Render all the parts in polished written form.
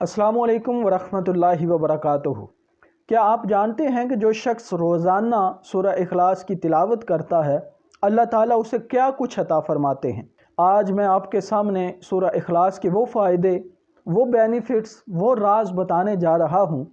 السلام علیکم ورحمۃ اللہ وبرکاتہ۔ کیا آپ جانتے ہیں کہ جو شخص روزانہ سورہ اخلاص کی تلاوت کرتا ہے اللہ تعالیٰ اسے کیا کچھ عطا فرماتے ہیں؟ آج میں آپ کے سامنے سورہ اخلاص کے وہ فائدے، وہ بینیفٹس، وہ راز بتانے جا رہا ہوں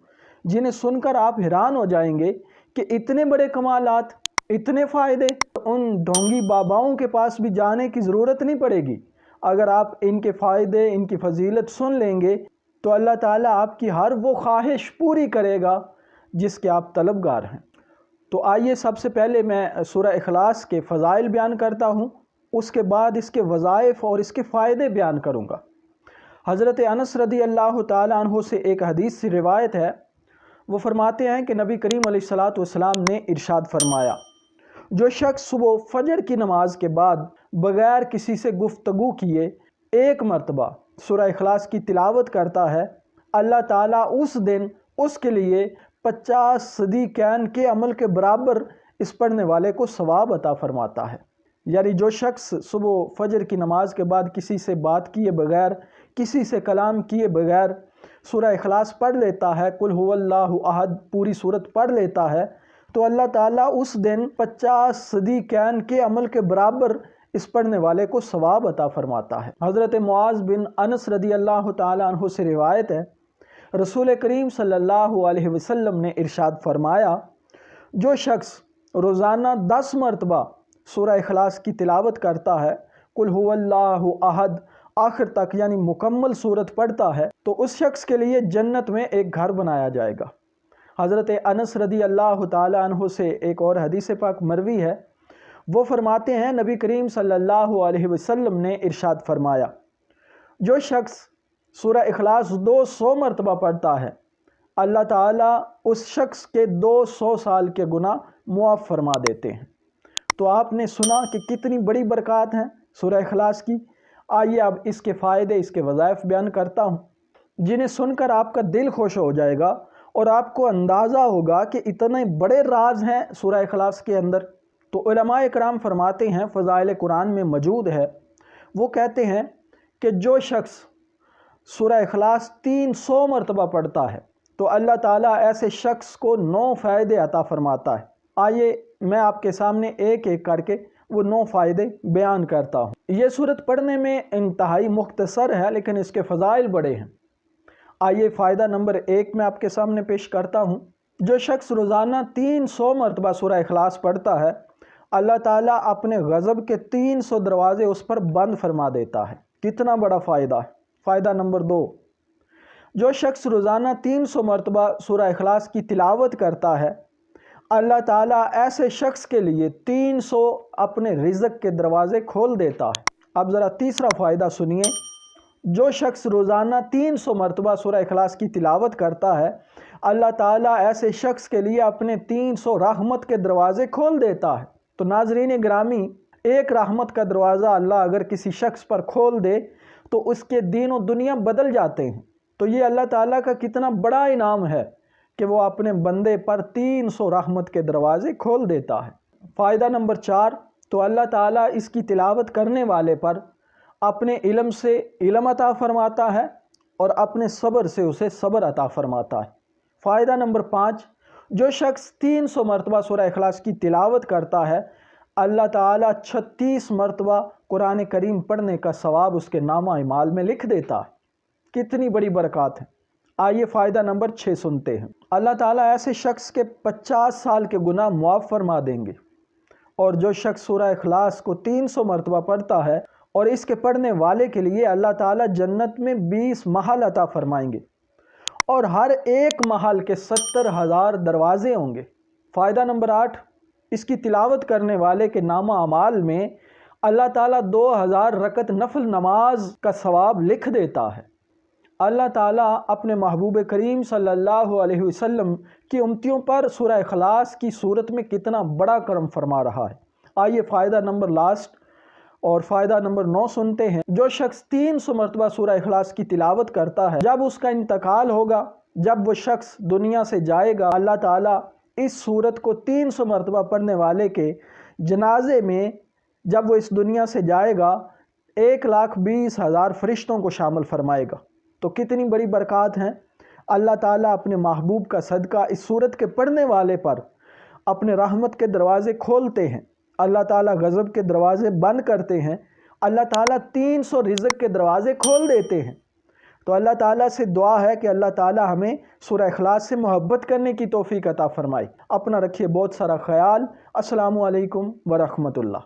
جنہیں سن کر آپ حیران ہو جائیں گے کہ اتنے بڑے کمالات، اتنے فائدے ان ڈھونگی باباؤں کے پاس بھی جانے کی ضرورت نہیں پڑے گی۔ اگر آپ ان کے فائدے، ان کی فضیلت سن لیں گے تو اللہ تعالیٰ آپ کی ہر وہ خواہش پوری کرے گا جس کے آپ طلبگار ہیں۔ تو آئیے سب سے پہلے میں سورہ اخلاص کے فضائل بیان کرتا ہوں، اس کے بعد اس کے وظائف اور اس کے فائدے بیان کروں گا۔ حضرت انس رضی اللہ تعالیٰ عنہ سے ایک حدیث سے روایت ہے، وہ فرماتے ہیں کہ نبی کریم علیہ الصلاۃ والسلام نے ارشاد فرمایا، جو شخص صبح فجر کی نماز کے بعد بغیر کسی سے گفتگو کیے ایک مرتبہ سورہ اخلاص کی تلاوت کرتا ہے، اللہ تعالیٰ اس دن اس کے لیے 50 صدیقین کے عمل کے برابر اس پڑھنے والے کو ثواب عطا فرماتا ہے۔ یعنی جو شخص صبح فجر کی نماز کے بعد کسی سے بات کیے بغیر، کسی سے کلام کیے بغیر سورہ اخلاص پڑھ لیتا ہے، قل هو اللہ احد پوری صورت پڑھ لیتا ہے، تو اللہ تعالیٰ اس دن 50 صدیقین کے عمل کے برابر اس پڑھنے والے کو ثواب عطا فرماتا ہے۔ حضرت معاذ بن انس رضی اللہ تعالیٰ عنہ سے روایت ہے، رسول کریم صلی اللہ علیہ وسلم نے ارشاد فرمایا، جو شخص روزانہ 10 مرتبہ سورہ اخلاص کی تلاوت کرتا ہے، قل هو اللہ احد آخر تک یعنی مکمل صورت پڑھتا ہے، تو اس شخص کے لیے جنت میں ایک گھر بنایا جائے گا۔ حضرت انس رضی اللہ تعالیٰ عنہ سے ایک اور حدیث پاک مروی ہے، وہ فرماتے ہیں نبی کریم صلی اللہ علیہ وسلم نے ارشاد فرمایا، جو شخص سورہ اخلاص 200 مرتبہ پڑھتا ہے اللہ تعالیٰ اس شخص کے 200 سال کے گناہ معاف فرما دیتے ہیں۔ تو آپ نے سنا کہ کتنی بڑی برکات ہیں سورہ اخلاص کی۔ آئیے اب اس کے فائدے، اس کے وظائف بیان کرتا ہوں جنہیں سن کر آپ کا دل خوش ہو جائے گا اور آپ کو اندازہ ہوگا کہ اتنے بڑے راز ہیں سورہ اخلاص کے اندر۔ تو علماء اکرام فرماتے ہیں، فضائل قرآن میں موجود ہے، وہ کہتے ہیں کہ جو شخص سورہ اخلاص 300 مرتبہ پڑھتا ہے تو اللہ تعالیٰ ایسے شخص کو 9 فائدے عطا فرماتا ہے۔ آئیے میں آپ کے سامنے ایک ایک کر کے وہ 9 فائدے بیان کرتا ہوں۔ یہ صورت پڑھنے میں انتہائی مختصر ہے لیکن اس کے فضائل بڑے ہیں۔ آئیے فائدہ نمبر 1 میں آپ کے سامنے پیش کرتا ہوں۔ جو شخص روزانہ 300 مرتبہ سورہ اخلاص پڑھتا ہے اللہ تعالیٰ اپنے غضب کے 300 دروازے اس پر بند فرما دیتا ہے۔ کتنا بڑا فائدہ ہے۔ فائدہ نمبر 2، جو شخص روزانہ 300 مرتبہ سورہ اخلاص کی تلاوت کرتا ہے اللہ تعالیٰ ایسے شخص کے لیے 300 اپنے رزق کے دروازے کھول دیتا ہے۔ اب ذرا تیسرا فائدہ سنیے، جو شخص روزانہ 300 مرتبہ سورہ اخلاص کی تلاوت کرتا ہے اللہ تعالیٰ ایسے شخص کے لیے اپنے 300 رحمت کے دروازے کھول دیتا ہے۔ تو ناظرین گرامی، ایک رحمت کا دروازہ اللہ اگر کسی شخص پر کھول دے تو اس کے دین و دنیا بدل جاتے ہیں۔ تو یہ اللہ تعالیٰ کا کتنا بڑا انعام ہے کہ وہ اپنے بندے پر 300 رحمت کے دروازے کھول دیتا ہے۔ فائدہ نمبر 4، تو اللہ تعالیٰ اس کی تلاوت کرنے والے پر اپنے علم سے علم عطا فرماتا ہے اور اپنے صبر سے اسے صبر عطا فرماتا ہے۔ فائدہ نمبر 5، جو شخص 300 مرتبہ سورہ اخلاص کی تلاوت کرتا ہے اللہ تعالیٰ 36 مرتبہ قرآن کریم پڑھنے کا ثواب اس کے نامہ اعمال میں لکھ دیتا ہے۔ کتنی بڑی برکات ہے۔ آئیے فائدہ نمبر 6 سنتے ہیں۔ اللہ تعالیٰ ایسے شخص کے 50 سال کے گناہ معاف فرما دیں گے، اور جو شخص سورہ اخلاص کو 300 مرتبہ پڑھتا ہے اور اس کے پڑھنے والے کے لیے اللہ تعالیٰ جنت میں 20 محل عطا فرمائیں گے اور ہر ایک محل کے 70,000 دروازے ہوں گے۔ فائدہ نمبر 8، اس کی تلاوت کرنے والے کے نامہ اعمال میں اللہ تعالیٰ 2000 رکعت نفل نماز کا ثواب لکھ دیتا ہے۔ اللہ تعالیٰ اپنے محبوب کریم صلی اللہ علیہ وسلم کی امتیوں پر سورہ اخلاص کی صورت میں کتنا بڑا کرم فرما رہا ہے۔ آئیے فائدہ نمبر لاسٹ اور فائدہ نمبر 9 سنتے ہیں۔ جو شخص 300 مرتبہ سورہ اخلاص کی تلاوت کرتا ہے جب اس کا انتقال ہوگا، جب وہ شخص دنیا سے جائے گا، اللہ تعالیٰ اس صورت کو 300 مرتبہ پڑھنے والے کے جنازے میں جب وہ اس دنیا سے جائے گا 1,20,000 فرشتوں کو شامل فرمائے گا۔ تو کتنی بڑی برکات ہیں۔ اللہ تعالیٰ اپنے محبوب کا صدقہ اس سورت کے پڑھنے والے پر اپنے رحمت کے دروازے کھولتے ہیں، اللہ تعالیٰ غضب کے دروازے بند کرتے ہیں، اللہ تعالیٰ 300 رزق کے دروازے کھول دیتے ہیں۔ تو اللہ تعالیٰ سے دعا ہے کہ اللہ تعالیٰ ہمیں سورہ اخلاص سے محبت کرنے کی توفیق عطا فرمائے۔ اپنا رکھیے بہت سارا خیال۔ السلام علیکم ورحمۃ اللہ۔